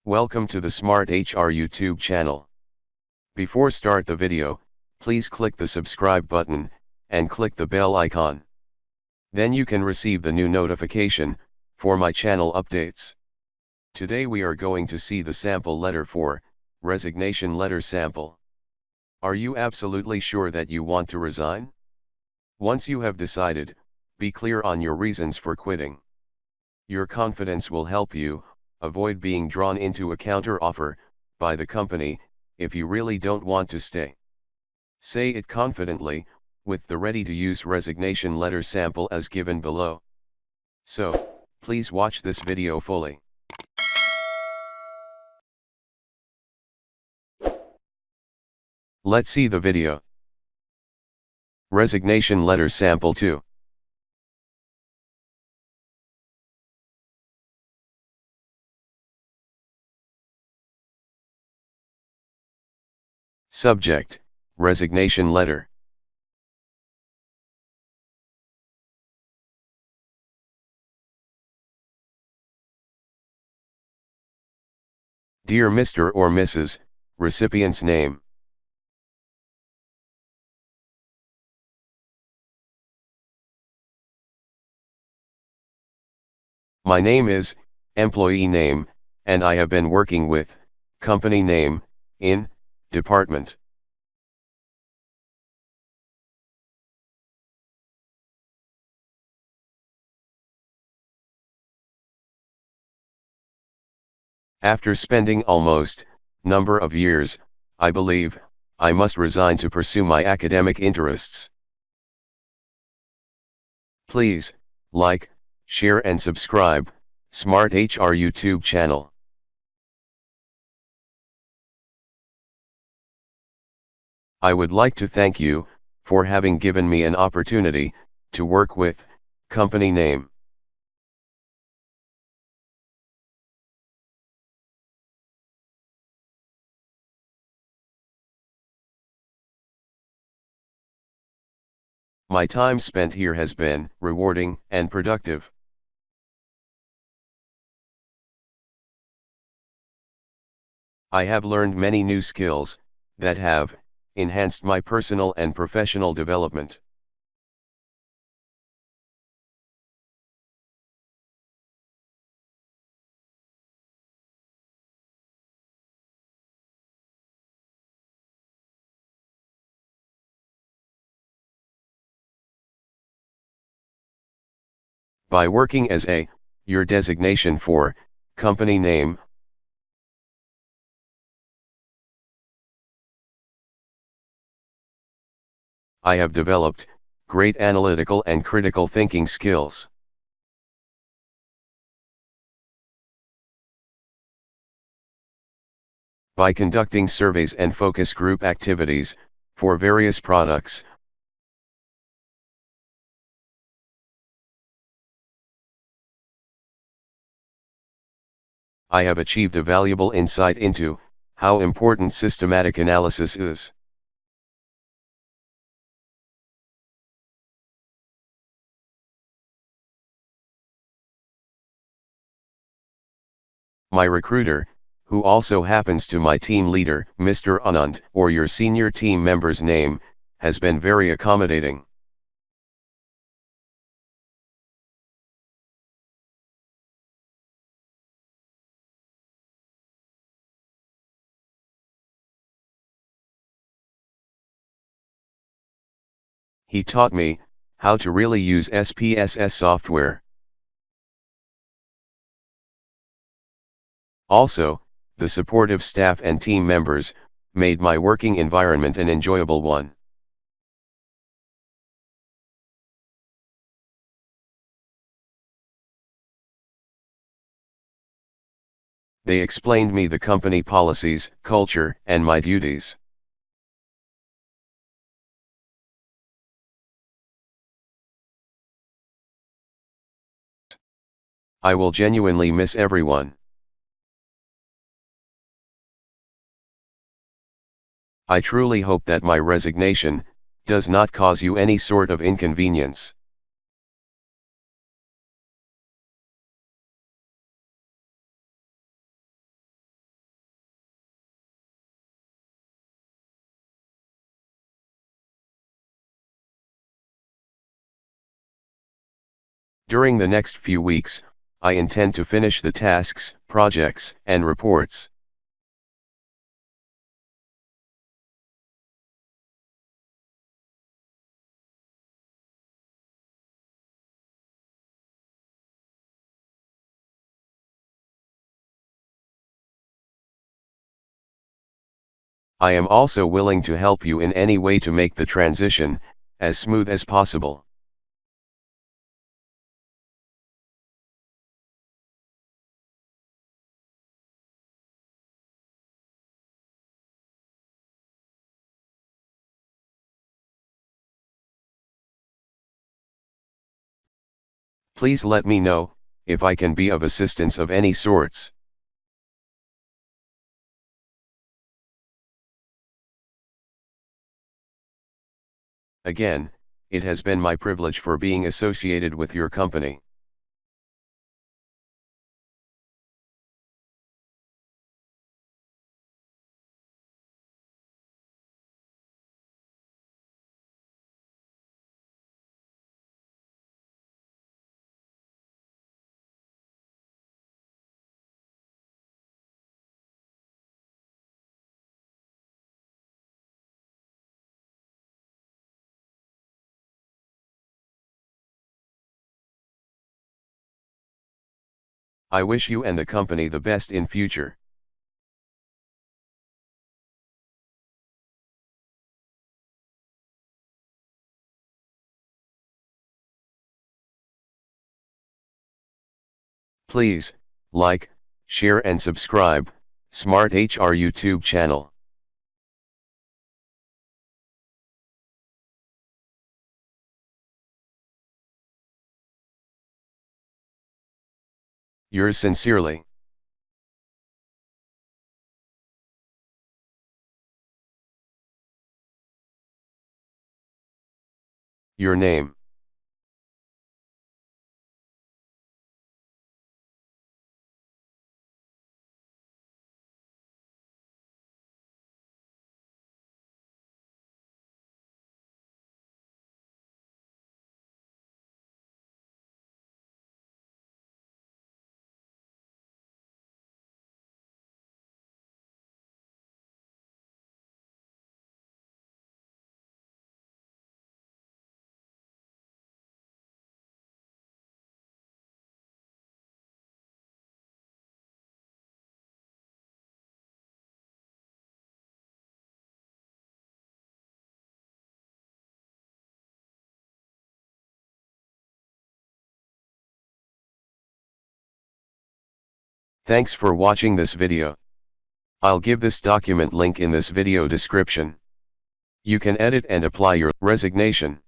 Welcome to the Smart HR YouTube channel. Before start the video, please click the subscribe button, and click the bell icon. Then you can receive the new notification, for my channel updates. Today we are going to see the sample letter for, resignation letter sample. Are you absolutely sure that you want to resign? Once you have decided, be clear on your reasons for quitting. Your confidence will help you avoid being drawn into a counter-offer by the company if you really don't want to stay. Say it confidently, with the ready-to-use resignation letter sample as given below. So, please watch this video fully. Let's see the video. Resignation letter sample 2. Subject, resignation letter. Dear Mr. or Mrs., recipient's name. My name is, employee name, and I have been working with, company name, in, department. After spending almost, number of years, I believe, I must resign to pursue my academic interests. Please, like, share and subscribe, Smart HR YouTube channel. I would like to thank you, for having given me an opportunity, to work with, company name. My time spent here has been rewarding and productive. I have learned many new skills that have enhanced my personal and professional development. By working as your designation for, company name, I have developed, great analytical and critical thinking skills. By conducting surveys and focus group activities, for various products, I have achieved a valuable insight into, how important systematic analysis is. My recruiter, who also happens to my team leader, Mr. Anand, or your senior team member's name, has been very accommodating. He taught me, how to really use SPSS software. Also, the supportive staff and team members, made my working environment an enjoyable one. They explained me the company policies, culture, and my duties. I will genuinely miss everyone. I truly hope that my resignation does not cause you any sort of inconvenience. During the next few weeks, I intend to finish the tasks, projects, and reports. I am also willing to help you in any way to make the transition as smooth as possible. Please let me know if I can be of assistance of any sorts. Again, it has been my privilege for being associated with your company. I wish you and the company the best in future. Please, like, share and subscribe, Smart HR YouTube channel. Yours sincerely. Your name. Thanks for watching this video. I'll give this document link in this video description. You can edit and apply your resignation.